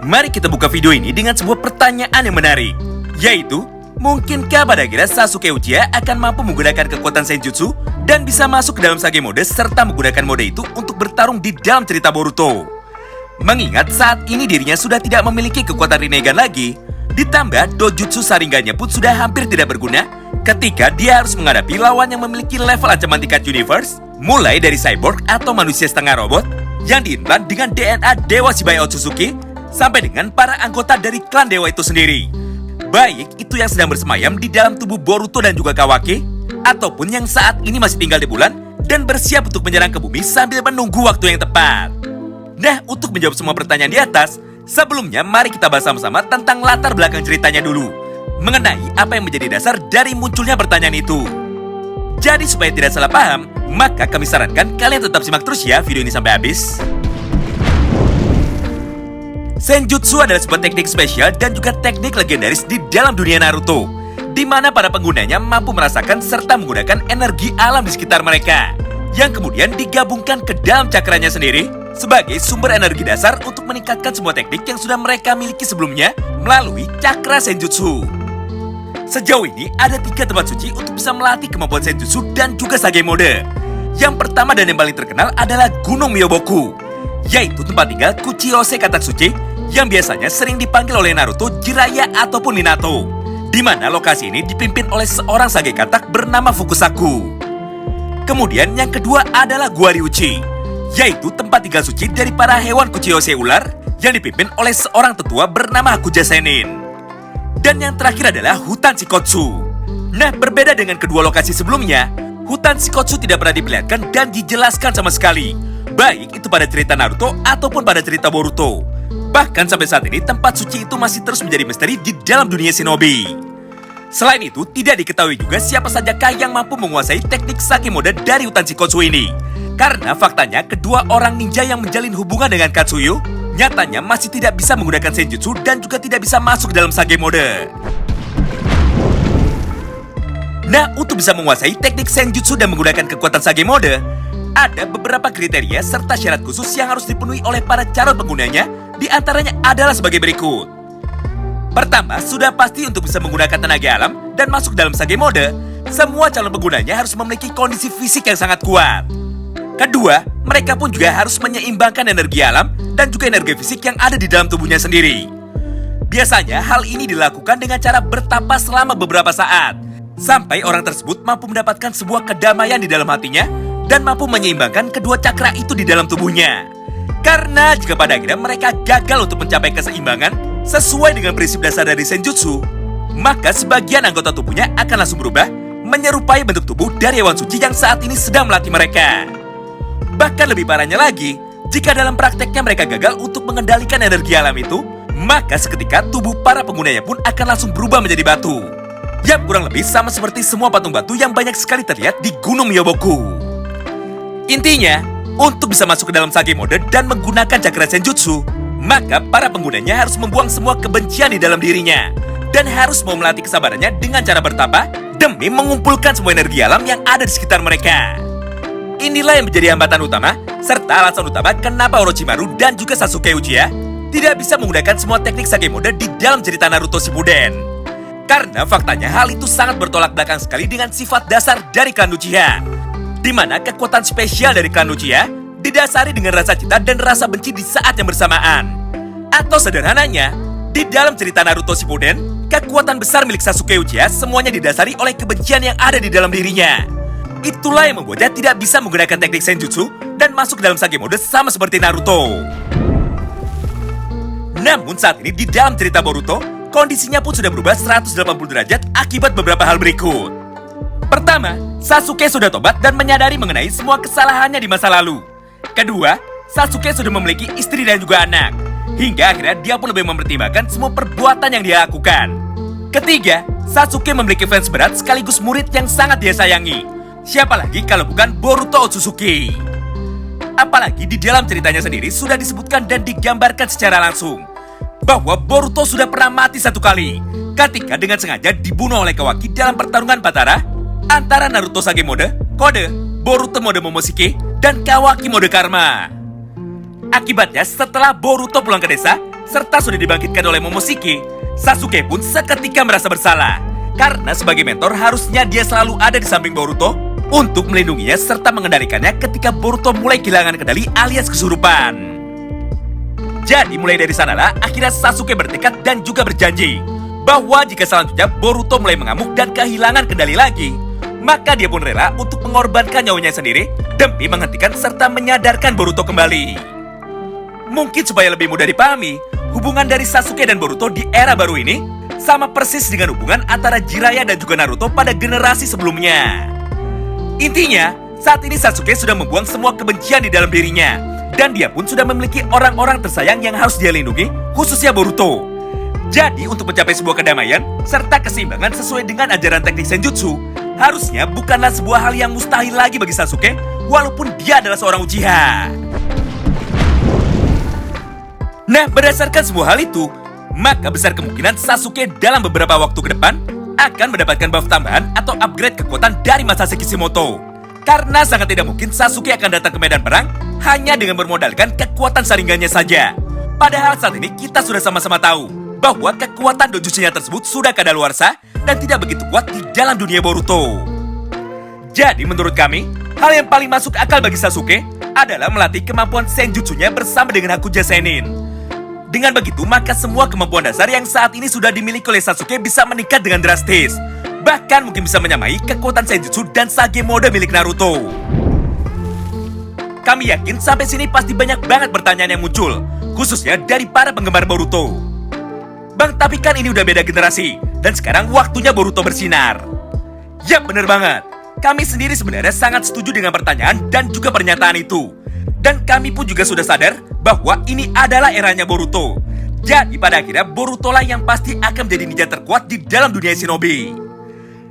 Mari kita buka video ini dengan sebuah pertanyaan yang menarik, yaitu, mungkinkah pada akhirnya Sasuke Uchiha akan mampu menggunakan kekuatan Senjutsu dan bisa masuk ke dalam Sage Mode serta menggunakan mode itu untuk bertarung di dalam cerita Boruto? Mengingat saat ini dirinya sudah tidak memiliki kekuatan Rinnegan lagi, ditambah Dojutsu Sharingannya pun sudah hampir tidak berguna ketika dia harus menghadapi lawan yang memiliki level ancaman tingkat universe, mulai dari cyborg atau manusia setengah robot yang diimplan dengan DNA Dewa Shibuya Otsutsuki sampai dengan para anggota dari klan dewa itu sendiri. Baik itu yang sedang bersemayam di dalam tubuh Boruto dan juga Kawaki, ataupun yang saat ini masih tinggal di bulan dan bersiap untuk menyerang ke bumi sambil menunggu waktu yang tepat. Nah, untuk menjawab semua pertanyaan di atas, sebelumnya mari kita bahas sama-sama tentang latar belakang ceritanya dulu, mengenai apa yang menjadi dasar dari munculnya pertanyaan itu. Jadi supaya tidak salah paham, maka kami sarankan kalian tetap simak terus ya video ini sampai habis. Senjutsu adalah sebuah teknik spesial dan juga teknik legendaris di dalam dunia Naruto, di mana para penggunanya mampu merasakan serta menggunakan energi alam di sekitar mereka, yang kemudian digabungkan ke dalam cakranya sendiri sebagai sumber energi dasar untuk meningkatkan semua teknik yang sudah mereka miliki sebelumnya melalui cakra Senjutsu. Sejauh ini ada 3 tempat suci untuk bisa melatih kemampuan Senjutsu dan juga Sage Mode. Yang pertama dan yang paling terkenal adalah Gunung Myoboku, yaitu tempat tinggal Kuchiyose Katak Suci yang biasanya sering dipanggil oleh Naruto Jiraiya ataupun Minato, di mana lokasi ini dipimpin oleh seorang Sage Katak bernama Fukusaku. Kemudian yang kedua adalah Gua Ryuchi, yaitu tempat tinggal suci dari para hewan Kuchiyose ular yang dipimpin oleh seorang tetua bernama Hakuja Sennin. Dan yang terakhir adalah hutan Shikotsu. Nah, berbeda dengan kedua lokasi sebelumnya, hutan Shikotsu tidak pernah diperlihatkan dan dijelaskan sama sekali, baik itu pada cerita Naruto ataupun pada cerita Boruto. Bahkan sampai saat ini tempat suci itu masih terus menjadi misteri di dalam dunia shinobi. Selain itu, tidak diketahui juga siapa sajakah yang mampu menguasai teknik Sage Mode dari hutan Shikotsu ini. Karena faktanya kedua orang ninja yang menjalin hubungan dengan Katsuyu nyatanya masih tidak bisa menggunakan Senjutsu dan juga tidak bisa masuk dalam Sage Mode. Nah, untuk bisa menguasai teknik Senjutsu dan menggunakan kekuatan Sage Mode, ada beberapa kriteria serta syarat khusus yang harus dipenuhi oleh para calon penggunanya. Di antaranya adalah sebagai berikut. Pertama, sudah pasti untuk bisa menggunakan tenaga alam dan masuk dalam Sage Mode, semua calon penggunanya harus memiliki kondisi fisik yang sangat kuat. Kedua, mereka pun juga harus menyeimbangkan energi alam dan juga energi fisik yang ada di dalam tubuhnya sendiri. Biasanya hal ini dilakukan dengan cara bertapa selama beberapa saat, sampai orang tersebut mampu mendapatkan sebuah kedamaian di dalam hatinya dan mampu menyeimbangkan kedua cakra itu di dalam tubuhnya. Karena jika pada akhirnya mereka gagal untuk mencapai keseimbangan sesuai dengan prinsip dasar dari Senjutsu, maka sebagian anggota tubuhnya akan langsung berubah menyerupai bentuk tubuh dari hewan suci yang saat ini sedang melatih mereka. Bahkan lebih parahnya lagi, jika dalam prakteknya mereka gagal untuk mengendalikan energi alam itu, maka seketika tubuh para penggunanya pun akan langsung berubah menjadi batu. Yap, kurang lebih sama seperti semua patung batu yang banyak sekali terlihat di Gunung Myoboku. Intinya, untuk bisa masuk ke dalam Sage Mode dan menggunakan cakra Senjutsu, maka para penggunanya harus membuang semua kebencian di dalam dirinya dan harus mau melatih kesabarannya dengan cara bertapa demi mengumpulkan semua energi alam yang ada di sekitar mereka. Inilah yang menjadi hambatan utama serta alasan utama kenapa Orochimaru dan juga Sasuke Uchiha tidak bisa menggunakan semua teknik Sage Mode di dalam cerita Naruto Shippuden. Karena faktanya hal itu sangat bertolak belakang sekali dengan sifat dasar dari klan Uchiha, di mana kekuatan spesial dari klan Uchiha didasari dengan rasa cinta dan rasa benci di saat yang bersamaan. Atau sederhananya, di dalam cerita Naruto Shippuden, kekuatan besar milik Sasuke Uchiha semuanya didasari oleh kebencian yang ada di dalam dirinya. Itulah yang membuatnya tidak bisa menggunakan teknik Senjutsu dan masuk dalam Sage Mode sama seperti Naruto. Namun saat ini di dalam cerita Boruto, kondisinya pun sudah berubah 180 derajat akibat beberapa hal berikut. Pertama, Sasuke sudah tobat dan menyadari mengenai semua kesalahannya di masa lalu. Kedua, Sasuke sudah memiliki istri dan juga anak, hingga akhirnya dia pun lebih mempertimbangkan semua perbuatan yang dia lakukan. Ketiga, Sasuke memiliki fans berat sekaligus murid yang sangat dia sayangi. Siapa lagi kalau bukan Boruto Otsutsuki? Apalagi di dalam ceritanya sendiri sudah disebutkan dan digambarkan secara langsung bahwa Boruto sudah pernah mati satu kali ketika dengan sengaja dibunuh oleh Kawaki dalam pertarungan Patara antara Naruto Sage Mode, Kode, Boruto Mode Momoshiki, dan Kawaki Mode Karma. Akibatnya setelah Boruto pulang ke desa, serta sudah dibangkitkan oleh Momoshiki, Sasuke pun seketika merasa bersalah. Karena sebagai mentor harusnya dia selalu ada di samping Boruto untuk melindunginya serta mengendalikannya ketika Boruto mulai kehilangan kendali alias kesurupan. Jadi mulai dari sanalah akhirnya Sasuke bertekad dan juga berjanji bahwa jika selanjutnya Boruto mulai mengamuk dan kehilangan kendali lagi, maka dia pun rela untuk mengorbankan nyawanya sendiri demi menghentikan serta menyadarkan Boruto kembali. Mungkin supaya lebih mudah dipahami, hubungan dari Sasuke dan Boruto di era baru ini sama persis dengan hubungan antara Jiraiya dan juga Naruto pada generasi sebelumnya. Intinya, saat ini Sasuke sudah membuang semua kebencian di dalam dirinya, dan dia pun sudah memiliki orang-orang tersayang yang harus dia lindungi, khususnya Boruto. Jadi untuk mencapai sebuah kedamaian serta keseimbangan sesuai dengan ajaran teknik Senjutsu, harusnya bukanlah sebuah hal yang mustahil lagi bagi Sasuke, walaupun dia adalah seorang Uchiha. Nah, berdasarkan semua hal itu, maka besar kemungkinan Sasuke dalam beberapa waktu ke depan akan mendapatkan buff tambahan atau upgrade kekuatan dari Masashi Kishimoto. Karena sangat tidak mungkin Sasuke akan datang ke medan perang hanya dengan bermodalkan kekuatan saringannya saja. Padahal saat ini kita sudah sama-sama tahu bahwa kekuatan dojutsunya tersebut sudah kadaluarsa dan tidak begitu kuat di dalam dunia Boruto. Jadi menurut kami, hal yang paling masuk akal bagi Sasuke adalah melatih kemampuan senjutsunya bersama dengan Hakuja Senin. Dengan begitu, maka semua kemampuan dasar yang saat ini sudah dimiliki oleh Sasuke bisa meningkat dengan drastis. Bahkan mungkin bisa menyamai kekuatan senjutsu dan sage mode milik Naruto. Kami yakin sampai sini pasti banyak banget pertanyaan yang muncul, khususnya dari para penggemar Boruto. Bang, tapi kan ini udah beda generasi, dan sekarang waktunya Boruto bersinar. Yap, bener banget. Kami sendiri sebenarnya sangat setuju dengan pertanyaan dan juga pernyataan itu. Dan kami pun juga sudah sadar bahwa ini adalah eranya Boruto. Jadi pada akhirnya Boruto lah yang pasti akan menjadi ninja terkuat di dalam dunia shinobi.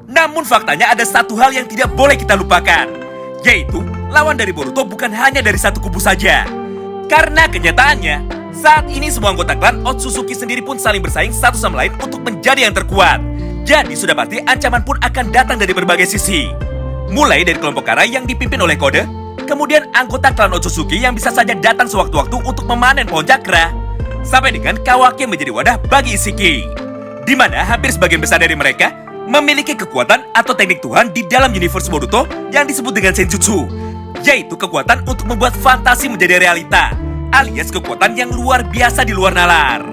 Namun faktanya ada satu hal yang tidak boleh kita lupakan, yaitu lawan dari Boruto bukan hanya dari satu kubu saja. Karena kenyataannya, saat ini semua anggota klan Otsutsuki sendiri pun saling bersaing satu sama lain untuk menjadi yang terkuat. Jadi sudah pasti ancaman pun akan datang dari berbagai sisi. Mulai dari kelompok Kara yang dipimpin oleh Kode, kemudian anggota klan Otsutsuki yang bisa saja datang sewaktu-waktu untuk memanen pohon cakra, sampai dengan Kawaki yang menjadi wadah bagi Isshiki, di mana hampir sebagian besar dari mereka memiliki kekuatan atau teknik Tuhan di dalam universe Boruto yang disebut dengan Senjutsu, yaitu kekuatan untuk membuat fantasi menjadi realita, alias kekuatan yang luar biasa di luar nalar.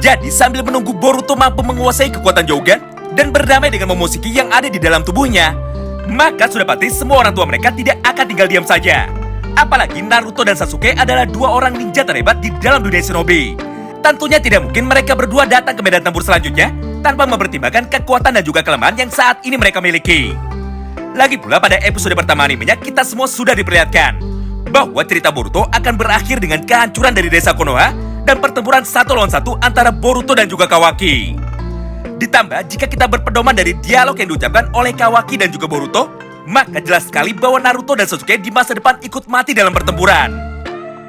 Jadi sambil menunggu Boruto mampu menguasai kekuatan Jogan dan berdamai dengan Momoshiki yang ada di dalam tubuhnya, maka sudah pasti semua orang tua mereka tidak akan tinggal diam saja. Apalagi Naruto dan Sasuke adalah dua orang ninja terhebat di dalam dunia shinobi. Tentunya tidak mungkin mereka berdua datang ke medan tempur selanjutnya tanpa mempertimbangkan kekuatan dan juga kelemahan yang saat ini mereka miliki. Lagi pula pada episode pertama animenya kita semua sudah diperlihatkan bahwa cerita Boruto akan berakhir dengan kehancuran dari desa Konoha dan pertempuran satu lawan satu antara Boruto dan juga Kawaki. Ditambah jika kita berpedoman dari dialog yang diucapkan oleh Kawaki dan juga Boruto, maka jelas sekali bahwa Naruto dan Sasuke di masa depan ikut mati dalam pertempuran.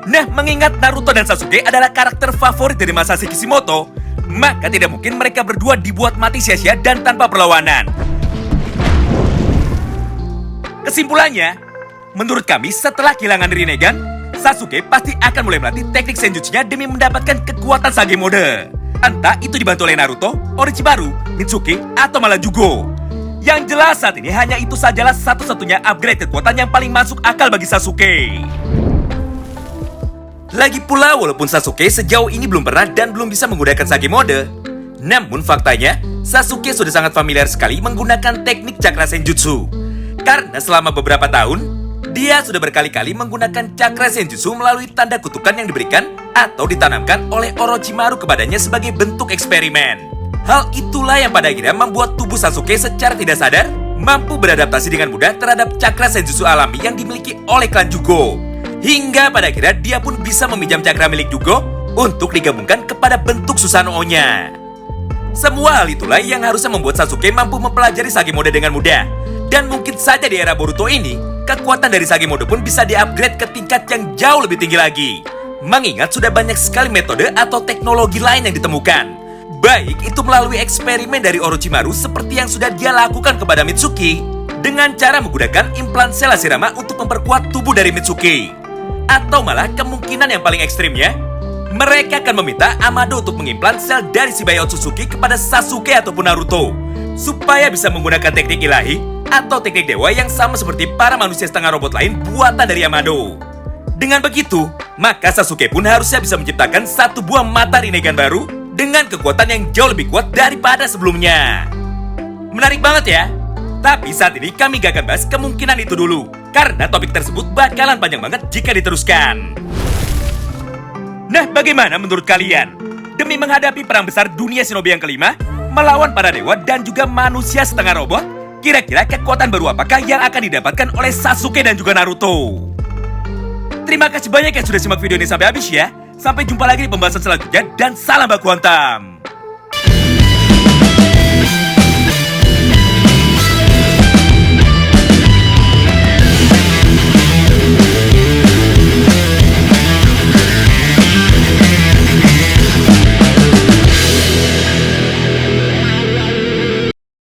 Nah, mengingat Naruto dan Sasuke adalah karakter favorit dari Masashi Kishimoto, maka tidak mungkin mereka berdua dibuat mati sia-sia dan tanpa perlawanan. Kesimpulannya, menurut kami setelah kehilangan Rinnegan, Sasuke pasti akan mulai melatih teknik senjutsunya demi mendapatkan kekuatan Sage Mode. Entah itu dibantu oleh Naruto, Orochimaru, Mitsuki, atau malah Jugo. Yang jelas saat ini hanya itu sajalah satu-satunya upgrade kekuatan yang paling masuk akal bagi Sasuke. Lagi pula walaupun Sasuke sejauh ini belum pernah dan belum bisa menggunakan Sage Mode, namun faktanya Sasuke sudah sangat familiar sekali menggunakan teknik Cakra Senjutsu. Karena selama beberapa tahun, dia sudah berkali-kali menggunakan Cakra Senjutsu melalui tanda kutukan yang diberikan atau ditanamkan oleh Orochimaru kepadanya sebagai bentuk eksperimen. Hal itulah yang pada akhirnya membuat tubuh Sasuke secara tidak sadar mampu beradaptasi dengan mudah terhadap Cakra Senjutsu alami yang dimiliki oleh klan Jugo. Hingga pada akhirnya dia pun bisa meminjam cakra milik Jugo untuk digabungkan kepada bentuk Susanoo-nya. Semua hal itulah yang harusnya membuat Sasuke mampu mempelajari Sage Mode dengan mudah. Dan mungkin saja di era Boruto ini, kekuatan dari Sage Mode pun bisa di-upgrade ke tingkat yang jauh lebih tinggi lagi. Mengingat sudah banyak sekali metode atau teknologi lain yang ditemukan. Baik itu melalui eksperimen dari Orochimaru seperti yang sudah dia lakukan kepada Mitsuki, dengan cara menggunakan implan sel Hashirama untuk memperkuat tubuh dari Mitsuki. Atau malah kemungkinan yang paling ekstrimnya, Mereka akan meminta Amado untuk mengimplan sel dari Shibuya Otsutsuki kepada Sasuke ataupun Naruto, supaya bisa menggunakan teknik ilahi atau teknik dewa yang sama seperti para manusia setengah robot lain buatan dari Amado. Dengan begitu, maka Sasuke pun harusnya bisa menciptakan satu buah mata Rinnegan baru dengan kekuatan yang jauh lebih kuat daripada sebelumnya. Menarik banget ya? Tapi saat ini kami gak akan bahas kemungkinan itu dulu, karena topik tersebut bakalan panjang banget jika diteruskan. Nah, bagaimana menurut kalian? Demi menghadapi perang besar dunia shinobi yang kelima, melawan para dewa dan juga manusia setengah robot, kira-kira kekuatan baru apakah yang akan didapatkan oleh Sasuke dan juga Naruto? Terima kasih banyak yang sudah simak video ini sampai habis ya. Sampai jumpa lagi di pembahasan selanjutnya dan salam baku hantam.